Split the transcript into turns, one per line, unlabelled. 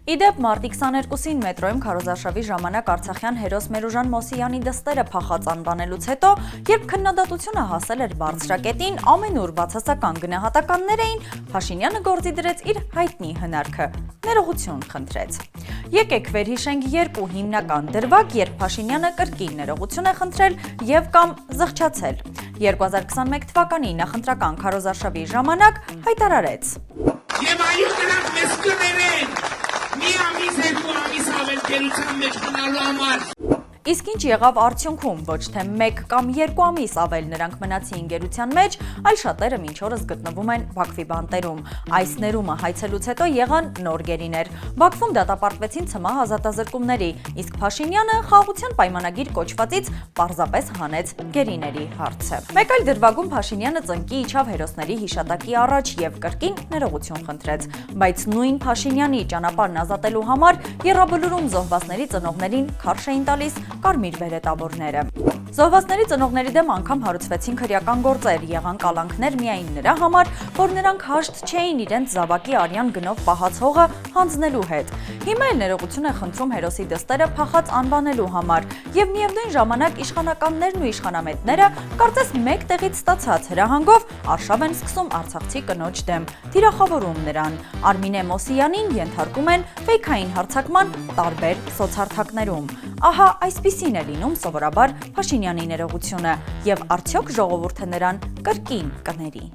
Իդեպ մարտի 22-ին մետրոյում քարոզարշավի ժամանակ արցախյան հերոս Մերուժան Մոսյանի դստերը փախած անվանելուց հետո, երբ քննադատությունը հասել էր բարձրակետին, ամենուր բացասական գնահատականներ էին, Փաշինյանը գործի դրեց իր հայտնի հնարքը՝ ներողություն խնդրեց։ Եկեք վերհիշենք երկու հիմնական դրվագ, երբ Փաշինյանը կրկին ներողություն է խնդրել եւ կամ զղջացել։ 2021 թվականի նախընտրական քարոզարշավի ժամանակ հայտարարեց.
Եվ այո, նրանք մեզ կներեն, մի ամիս երկու ամիս ավել գերության մեջ մնալու համար։
Իսկ ինչ եղավ արդյունքում, ոչ թե 1 կամ 2 ամիս ավել նրանք մնացին գերության մեջ, այլ շատերը մինչ օրս գտնվում են Բաքվի բանտերում։ Այս ներումը հայցելուց հետո եղան նոր գերիներ։ Բաքվում դատապարտվեցին ցմահ ազատազրկումների, իսկ Փաշինյանը խաղաղության պայմանագիր կոչվածից պարզապես հանեց գերիների հարցը։ Մեկ այլ դրվագում Փաշինյանը ծնկի իջավ հերոսների հիշատակի առաջ եւ կրկին ներողություն խնդրեց, բայց նույն Փաշինյանի ճանապարհն ազատելու համար Եռաբլուրում զոհվածների ծնողներին քարշ էին տալիս կարմիր բերետավորները։ Զոհվածների ծնողների դեմ անգամ հարուցվեցին քրեական գործեր, եղան կալանքներ միայն նրա համար, որ նրանք հաշտ չէին իրենց զավակի արյան գնով պահած հողը հանձնելու հետ։ Հիմա էլ ներողություն է խնդրում հերոսի դստերը փախած անվանելու համար, եւ միևնույն ժամանակ իշխանականներն ու իշխանամետները կարծես մեկ տեղից ստացած հրահանգով արշավ են սկսում արցախցի կնոջ դեմ, թիրախավորում նրան։ Արմինե Մոսյանին ենթարկում են ֆեյքային հարձակման տարբեր սոցհարթակներում։ Ահա այսպիսին է լինում սովորաբար Փաշինյանի ներողությունը, եւ արդյոք ժողովուրդը նրան կրկին կների։